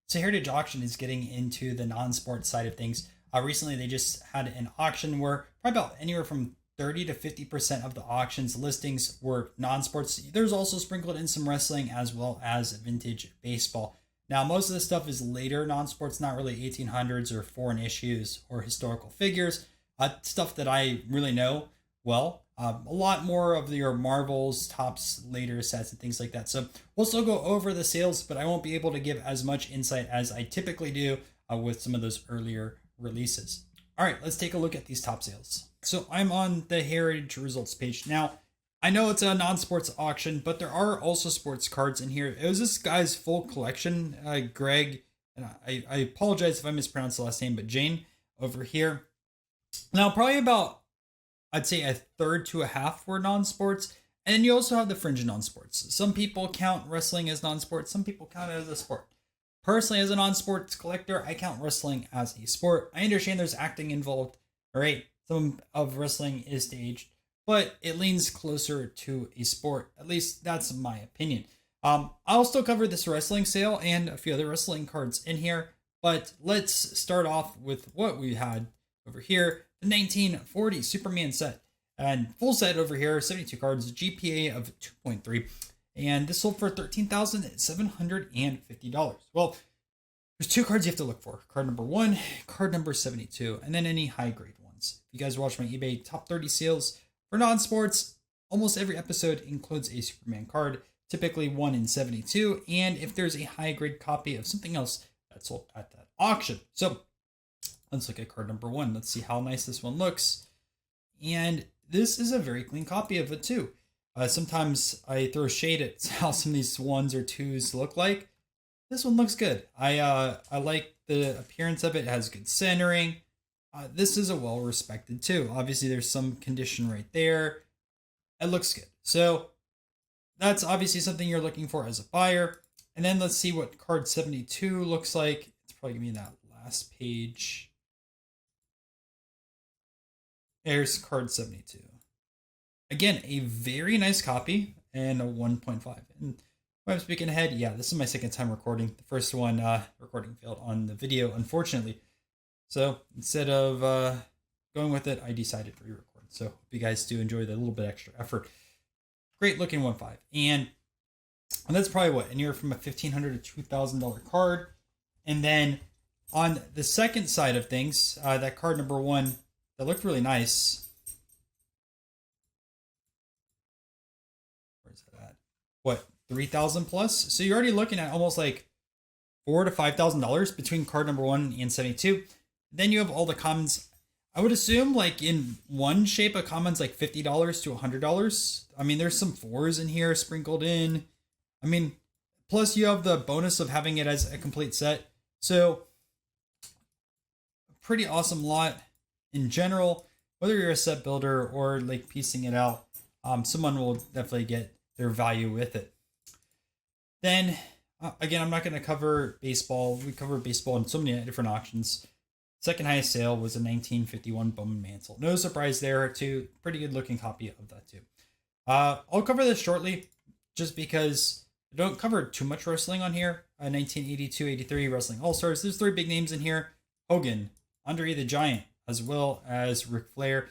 So Heritage Auction is getting into the non-sports side of things. Recently, they just had an auction where probably about anywhere from 30 to 50% of the auction's listings were non-sports. There's also sprinkled in some wrestling as well as vintage baseball. Now, most of this stuff is later non-sports, not really 1800s or foreign issues or historical figures. Stuff that I really know well. A lot more of your Marvels, Tops, later sets, and things like that. So we'll still go over the sales, but I won't be able to give as much insight as I typically do with some of those earlier releases. All right, let's take a look at these top sales. So I'm on the Heritage results page. Now, I know it's a non-sports auction, but there are also sports cards in here. It was this guy's full collection, Greg, and I apologize if I mispronounced the last name, but Jane over here. Now, probably about, I'd say a third to a half were non-sports. And you also have the fringe non-sports. Some people count wrestling as non-sports. Some people count it as a sport. Personally, as a non-sports collector, I count wrestling as a sport. I understand there's acting involved. All right, some of wrestling is staged, but it leans closer to a sport. At least that's my opinion. I'll still cover this wrestling sale and a few other wrestling cards in here, but let's start off with what we had over here. The 1940 Superman set. And full set over here, 72 cards, GPA of 2.3. And this sold for $13,750. Well, there's two cards you have to look for. Card number 1, card number 72, and then any high grade ones. If you guys watch my eBay top 30 sales for non-sports, almost every episode includes a Superman card, typically 1 in 72, and if there's a high grade copy of something else that's sold at that auction. So let's look at card number 1. Let's see how nice this one looks. And this is a very clean copy of it too. Sometimes I throw shade at how some of these 1s or 2s look like. This one looks good. I like the appearance of it. It has good centering. This is a well respected too. Obviously, there's some condition right there. It looks good. So that's obviously something you're looking for as a buyer. And then let's see what card 72 looks like. It's probably gonna be that last page. There's card 72. Again, a very nice copy and a 1.5. And when I'm speaking ahead, yeah, this is my second time recording. The first one, recording failed on the video, unfortunately. So instead of going with it, I decided to re-record. So hope you guys do enjoy the little bit extra effort. Great looking 1.5. And that's probably what, anywhere from a $1,500 to $2,000 card. And then on the second side of things, that card number 1, that looked really nice. Where's that at? What, 3,000 plus? So you're already looking at almost like $4,000 to $5,000 between card number 1 and 72. Then you have all the commons. I would assume like in one shape, a common's like $50 to $100. I mean, there's some 4s in here sprinkled in. I mean, plus you have the bonus of having it as a complete set. So pretty awesome lot. In general, whether you're a set builder or like piecing it out, someone will definitely get their value with it. Then, again, I'm not going to cover baseball. We cover baseball in so many different auctions. Second highest sale was a 1951 Bowman Mantle. No surprise there, too. Pretty good looking copy of that, too. I'll cover this shortly just because I don't cover too much wrestling on here. 1982-83 Wrestling All-Stars. There's 3 big names in here. Hogan, Andre the Giant, as well as Ric Flair.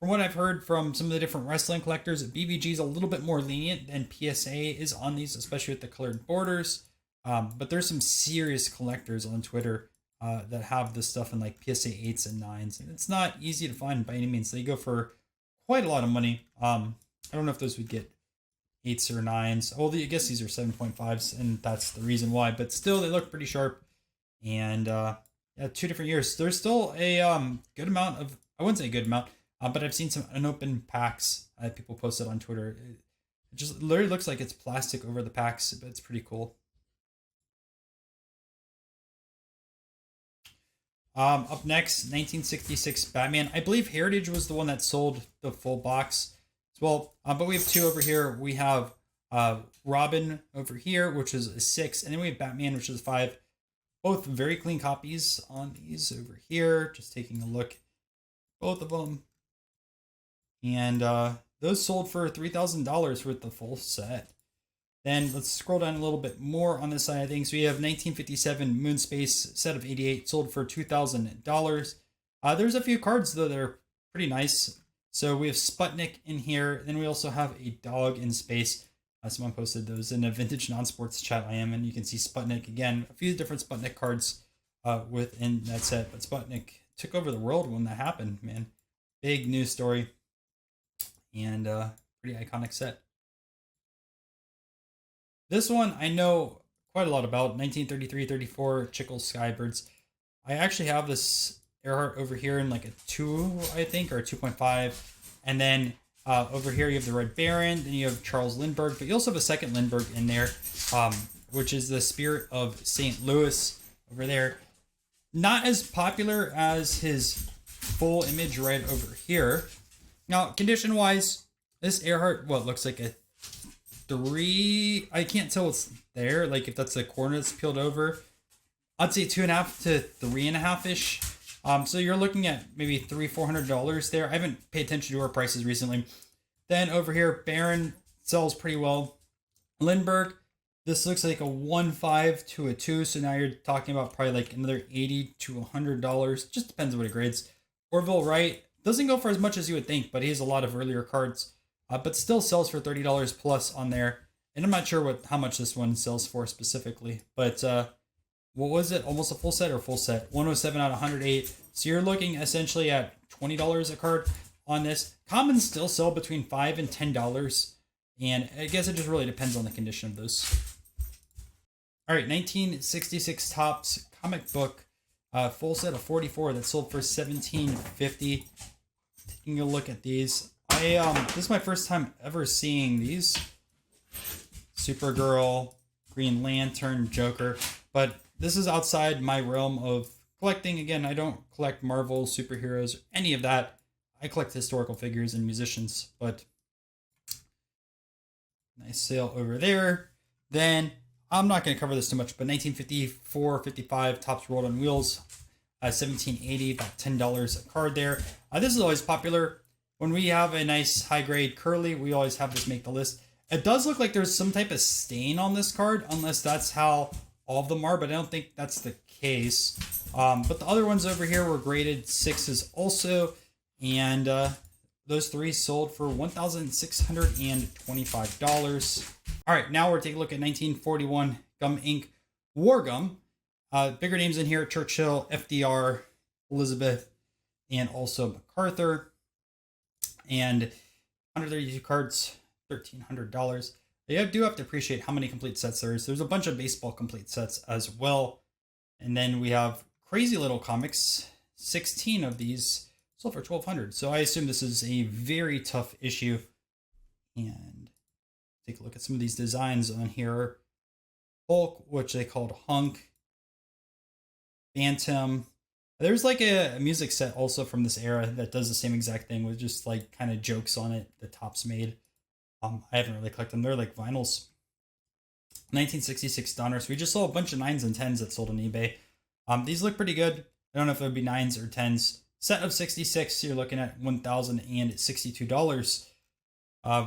From what I've heard from some of the different wrestling collectors, BVG is a little bit more lenient than PSA is on these, especially with the colored borders. But there's some serious collectors on Twitter that have this stuff in like PSA 8s and 9s. And it's not easy to find by any means. They go for quite a lot of money. I don't know if those would get 8s or 9s. Well, I guess these are 7.5s, and that's the reason why. But still, they look pretty sharp. And yeah, 2 different years. There's still a good amount of, I wouldn't say a good amount, but I've seen some unopened packs people posted on Twitter. It just literally looks like it's plastic over the packs, but it's pretty cool. Up next, 1966 Batman. I believe Heritage was the one that sold the full box as well. But we have 2 over here. We have Robin over here, which is a 6, and then we have Batman, which is a 5. Both very clean copies on these over here. Just taking a look, both of them. And those sold for $3,000 with the full set. Then let's scroll down a little bit more on this side of things. We have 1957 Moon Space set of 88 sold for $2,000. There's a few cards though that are pretty nice. So we have Sputnik in here. Then we also have a dog in space. Someone posted those in a vintage non-sports chat I am, and you can see Sputnik again. A few different Sputnik cards within that set, but Sputnik took over the world when that happened, man. Big news story, and pretty iconic set. This one I know quite a lot about, 1933-34 Chickle Skybirds. I actually have this Earhart over here in like a 2, I think, or a 2.5. And then over here you have the Red Baron, then you have Charles Lindbergh, but you also have a second Lindbergh in there, which is the Spirit of St. Louis over there. Not as popular as his full image right over here. Now, condition-wise, this Earhart, what looks like a 3, I can't tell what's there, like if that's the corner that's peeled over. I'd say 2.5 to 3.5-ish. So you're looking at maybe $300-400 there. I haven't paid attention to our prices recently. Then over here, Baron sells pretty well. Lindbergh, this looks like a 1.5 to a 2. So now you're talking about probably like another $80 to $100. Just depends on what it grades. Orville Wright doesn't go for as much as you would think, but he has a lot of earlier cards. But still sells for $30 plus on there. And I'm not sure how much this one sells for specifically. But what was it? Almost a full set or full set? 107 out of 108. So you're looking essentially at $20 a card on this. Commons still sell between $5 and $10. And I guess it just really depends on the condition of those. All right, 1966 Topps comic book. Full set of 44 that sold for $17.50. Taking a look at these. This is my first time ever seeing these. Supergirl, Green Lantern, Joker. But this is outside my realm of collecting. Again, I don't collect Marvel, superheroes, any of that. I collect historical figures and musicians. But nice sale over there. Then, I'm not going to cover this too much, but 1954-55 Topps World on Wheels. 1780, about $10 a card there. This is always popular. When we have a nice high-grade curly, we always have this make the list. It does look like there's some type of stain on this card, unless that's how all of them are, but I don't think that's the case. But the other ones over here were graded 6s also, and those 3 sold for $1,625. All right, now we're taking a look at 1941 Gum Inc. War Gum. Bigger names in here: Churchill, FDR, Elizabeth, and also MacArthur. And 132 cards, $1,300. You do have to appreciate how many complete sets there is. There's a bunch of baseball complete sets as well. And then we have Crazy Little Comics, 16 of these, sold for $1,200. So I assume this is a very tough issue. And take a look at some of these designs on here. Hulk, which they called Hunk. Phantom. There's like a music set also from this era that does the same exact thing with just like kind of jokes on it that Topps made. I haven't really collected them. They're like vinyls. 1966 Donners. We just saw a bunch of 9s and 10s that sold on eBay. These look pretty good. I don't know if it would be 9s or 10s. Set of 66, you're looking at $1,062.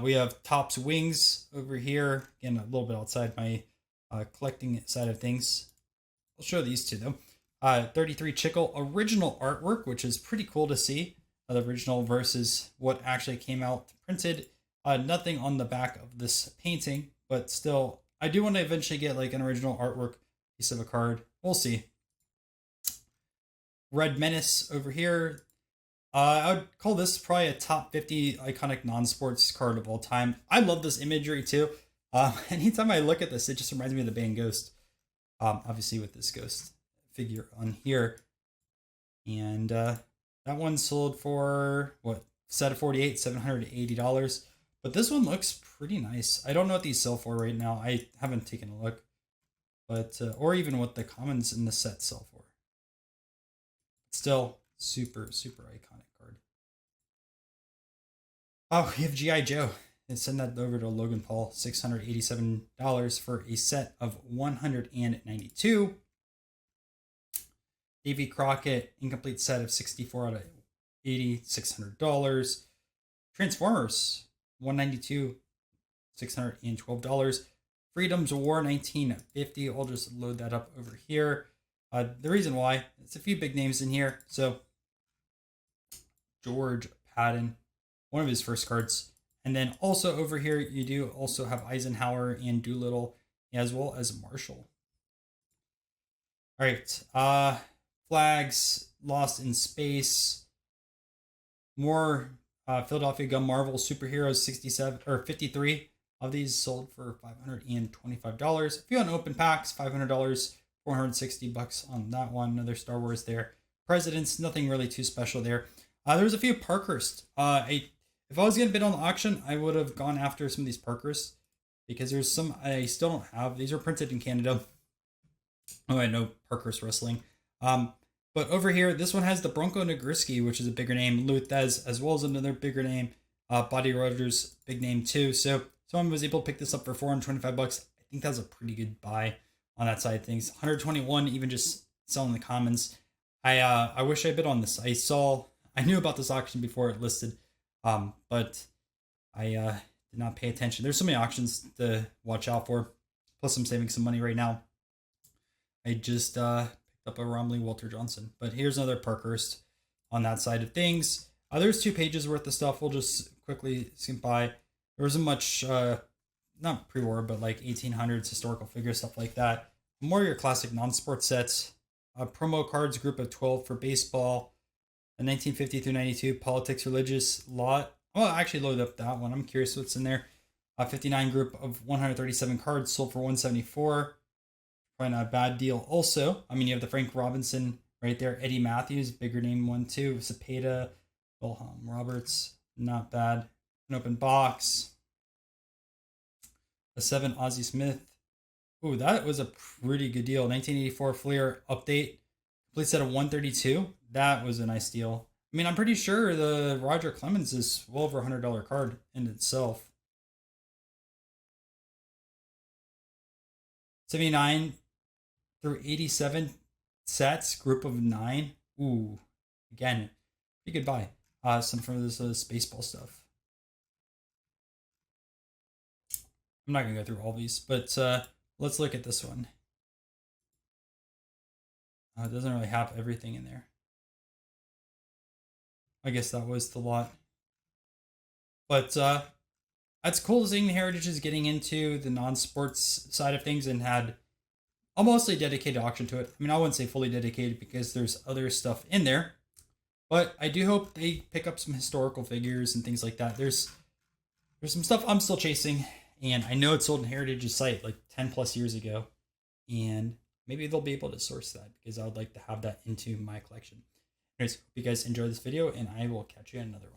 We have Topps Wings over here. Again, a little bit outside my collecting side of things. I'll show these two though. 33 Chickle original artwork, which is pretty cool to see. The original versus what actually came out printed. Nothing on the back of this painting, but still, I do want to eventually get like an original artwork piece of a card. We'll see. Red Menace over here. I would call this probably a top 50 iconic non-sports card of all time. I love this imagery too. Anytime I look at this, it just reminds me of the band Ghost. Obviously with this Ghost figure on here. And that one sold for, what, set of 48, $780. But this one looks pretty nice. I don't know what these sell for right now. I haven't taken a look. But, or even what the commons in the set sell for. Still, super, super iconic card. Oh, we have G.I. Joe. And send that over to Logan Paul. $687 for a set of 192. Davy Crockett, incomplete set of 64 out of 80, $600. Transformers, 192, $612. Freedom's War 1950. I'll just load that up over here. The reason why, it's a few big names in here. So George Patton, one of his first cards. And then also over here, you do also have Eisenhower and Doolittle, as well as Marshall. All right, flags, Lost in Space, more Philadelphia Gun Marvel Superheroes 67 or 53 of these sold for $525. A few unopened packs, $500, $460 on that one. Another Star Wars there. Presidents, nothing really too special there. There was a few Parkhurst. If I was going to bid on the auction, I would have gone after some of these Parkhurst because there's some I still don't have. These are printed in Canada. Oh, I know Parkhurst Wrestling. But over here, this one has the Bronco Nagurski, which is a bigger name. Luthez, as well as another bigger name. Buddy Rogers, big name too. So someone was able to pick this up for $425. I think that's a pretty good buy on that side of things. 121, even just selling the commons. I wish I bid on this. I knew about this auction before it listed, but I did not pay attention. There's so many auctions to watch out for. Plus, I'm saving some money right now. I just picked up a Romley Walter Johnson. But here's another Parkhurst on that side of things. There's 2 pages worth of stuff. We'll just quickly skim by. There wasn't much, not pre-war, but like 1800s historical figures, stuff like that. More your classic non-sport sets. Promo cards, group of 12 for baseball. A 1950 through 92 politics religious lot. Well, I actually loaded up that one. I'm curious what's in there. 59 group of 137 cards sold for $174. Probably not a bad deal. Also, I mean, you have the Frank Robinson right there. Eddie Matthews, bigger name one too. Cepeda, Wilhelm Roberts, not bad. An open box. A 7 Ozzie Smith. Ooh, that was a pretty good deal. 1984 Fleer update. Complete set of 132. That was a nice deal. I mean, I'm pretty sure the Roger Clemens is well over $100 card in itself. 79 through 87 sets, group of 9. Ooh, again, pretty good buy. Some from this Spaceball stuff. I'm not gonna go through all these, but let's look at this one. It doesn't really have everything in there. I guess that was the lot. But that's cool seeing the Heritage is getting into the non-sports side of things and had almost a dedicated auction to it. I mean, I wouldn't say fully dedicated because there's other stuff in there. But I do hope they pick up some historical figures and things like that. There's some stuff I'm still chasing. And I know it sold in Heritage's site like 10 plus years ago. And maybe they'll be able to source that because I would like to have that into my collection. Anyways, hope you guys enjoyed this video and I will catch you in another one.